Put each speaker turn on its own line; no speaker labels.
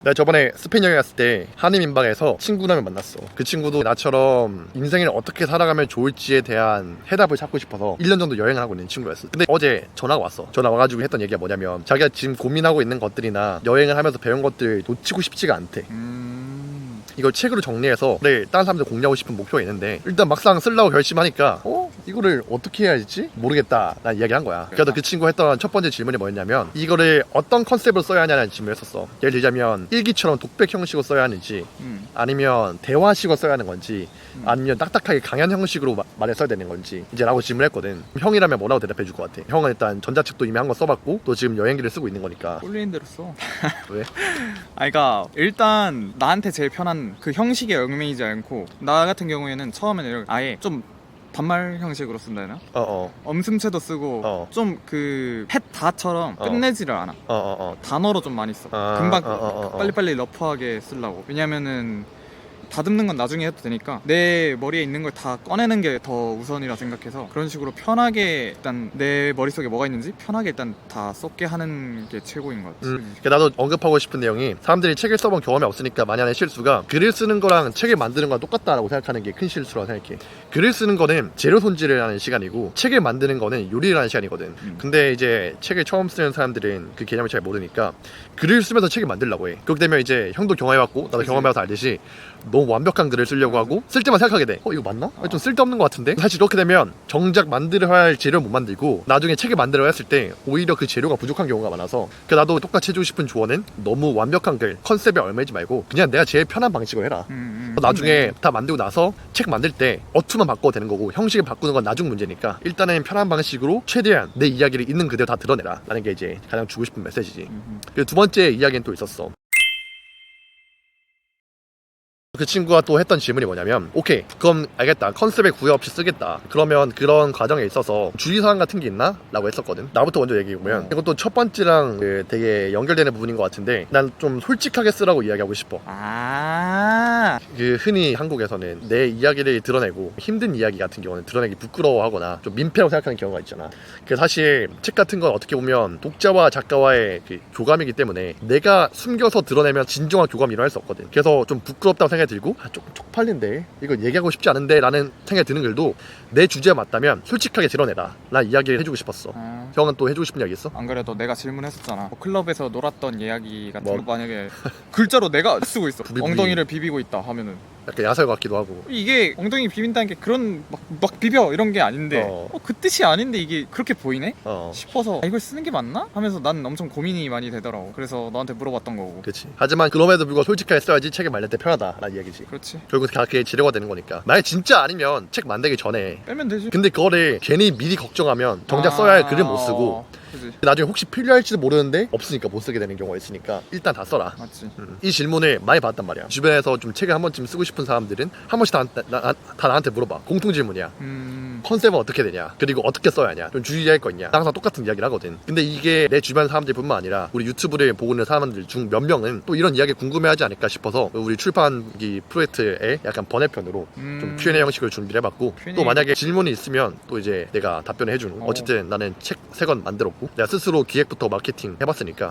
내가 저번에 스페인 여행 갔을 때 한인 민박에서 친구 한 명 만났어. 그 친구도 나처럼 인생을 어떻게 살아가면 좋을지에 대한 해답을 찾고 싶어서 1년 정도 여행을 하고 있는 친구였어. 근데 어제 전화가 왔어. 전화 와가지고 했던 얘기가 뭐냐면 자기가 지금 고민하고 있는 것들이나 여행을 하면서 배운 것들 놓치고 싶지가 않대. 이걸 책으로 정리해서 다른 사람들 공유하고 싶은 목표가 있는데 일단 막상 쓰려고 결심하니까 이거를 어떻게 해야 할지 모르겠다 라는 이야기를 한 거야. 그래서 그 친구가 했던 첫 번째 질문이 뭐였냐면 이거를 어떤 컨셉으로 써야 하냐는 질문을 했었어. 예를 들자면 일기처럼 독백 형식으로 써야 하는지 아니면 대화식으로 써야 하는 건지 아니면 딱딱하게 강연 형식으로 말을 써야 되는 건지 이제 라고 질문을 했거든. 형이라면 뭐라고 대답해 줄 것 같아? 형은 일단 전자책도 이미 한 거 써봤고 또 지금 여행기를 쓰고 있는 거니까.
꼴리는 대로 써.
왜?
그러니까 일단 나한테 제일 편한 그 형식에 얽매이지 않고, 나 같은 경우에는 처음에는 아예 좀 반말 형식으로 쓴다 해나? 엄슴체도 쓰고 좀 그 펫다처럼 끝내지를 않아. 단어로 좀 많이 써. 금방 빨리빨리 러프하게 쓰려고. 왜냐면은 다듬는 건 나중에 해도 되니까 내 머리에 있는 걸 다 꺼내는 게 더 우선이라 생각해서 그런 식으로 편하게 일단 내 머릿속에 뭐가 있는지 편하게 일단 다 쏟게 하는 게 최고인 것 같아.
나도 언급하고 싶은 내용이 사람들이 책을 써본 경험이 없으니까 많이 하는 실수가 글을 쓰는 거랑 책을 만드는 거랑 똑같다라고 생각하는 게 큰 실수라고 생각해. 글을 쓰는 거는 재료 손질을 하는 시간이고 책을 만드는 거는 요리를 하는 시간이거든. 근데 이제 책을 처음 쓰는 사람들은 그 개념을 잘 모르니까 글을 쓰면서 책을 만들려고 해. 그렇게 되면 이제 형도 경험해봤고 나도 경험해봐서 알듯이 너무 완벽한 글을 쓰려고 하고 쓸 때만 생각하게 돼. 이거 맞나? 좀 쓸데없는 것 같은데? 사실 이렇게 되면 정작 만들어야 할 재료를 못 만들고 나중에 책을 만들어야 했을 때 오히려 그 재료가 부족한 경우가 많아서 나도 똑같이 해주고 싶은 조언은 너무 완벽한 글, 컨셉에 얽매이지 말고 그냥 내가 제일 편한 방식으로 해라. 나중에 다 만들고 나서 책 만들 때 어투만 바꿔도 되는 거고 형식을 바꾸는 건 나중 문제니까 일단은 편한 방식으로 최대한 내 이야기를 있는 그대로 다 드러내라 라는 게 이제 가장 주고 싶은 메시지지. 그리고 두 번째 이야기는 또 있었어. 그 친구가 또 했던 질문이 뭐냐면 오케이 그럼 알겠다 컨셉에 구애 없이 쓰겠다 그러면 그런 과정에 있어서 주의사항 같은 게 있나? 라고 했었거든. 나부터 먼저 얘기해보면 이것도 첫 번째랑 되게 연결되는 부분인 것 같은데 난 좀 솔직하게 쓰라고 이야기하고 싶어. 그 흔히 한국에서는 내 이야기를 드러내고 힘든 이야기 같은 경우는 드러내기 부끄러워하거나 좀 민폐라고 생각하는 경우가 있잖아. 그 사실 책 같은 건 어떻게 보면 독자와 작가와의 그 교감이기 때문에 내가 숨겨서 드러내면 진정한 교감이 일어날 수 없거든. 그래서 좀 부끄럽다고 생각이 들고 조금 쪽팔린데 이거 얘기하고 싶지 않은데 라는 생각이 드는 글도 내 주제에 맞다면 솔직하게 드러내라 라는 이야기를 해주고 싶었어. 형은 또 해주고 싶은 이야기 있어?
안 그래도 내가 질문했었잖아. 클럽에서 놀았던 이야기 같은 거 만약에 글자로 내가 쓰고 있어. 엉덩이를 비비고 있다 하면은
약간 야설 같기도 하고
이게 엉덩이 비빈다는 게 그런 막 비벼 이런 게 아닌데 그 뜻이 아닌데 이게 그렇게 보이네? 싶어서 이걸 쓰는 게 맞나? 하면서 난 엄청 고민이 많이 되더라고. 그래서 너한테 물어봤던 거고.
그렇지. 하지만 그럼에도 불구하고 솔직하게 써야지 책을 만들 때 편하다라는 이야기지.
그렇지.
결국 그게 재료가 되는 거니까. 만약 진짜 아니면 책 만들기 전에
빼면 되지.
근데 그거를 괜히 미리 걱정하면 정작 써야 할 글을 못 쓰고
그치.
나중에 혹시 필요할지도 모르는데 없으니까 못 쓰게 되는 경우가 있으니까 일단 다 써라.
맞지.
이 질문을 많이 받았단 말이야. 주변에서 좀 책을 한 번쯤 쓰고 싶은 사람들은 한 번씩 다 나한테 물어봐. 공통 질문이야. 컨셉은 어떻게 되냐, 그리고 어떻게 써야 하냐, 좀 주의할 거 있냐. 항상 똑같은 이야기를 하거든. 근데 이게 내 주변 사람들뿐만 아니라 우리 유튜브를 보고 있는 사람들 중 몇 명은 또 이런 이야기 궁금해하지 않을까 싶어서 우리 출판기 프로젝트에 약간 번외편으로 좀 Q&A 형식을 준비를 해봤고
Q&A.
또 만약에 질문이 있으면 또 이제 내가 답변을 해주는. 어쨌든 나는 책 3권 만들었고 내가 스스로 기획부터 마케팅 해봤으니까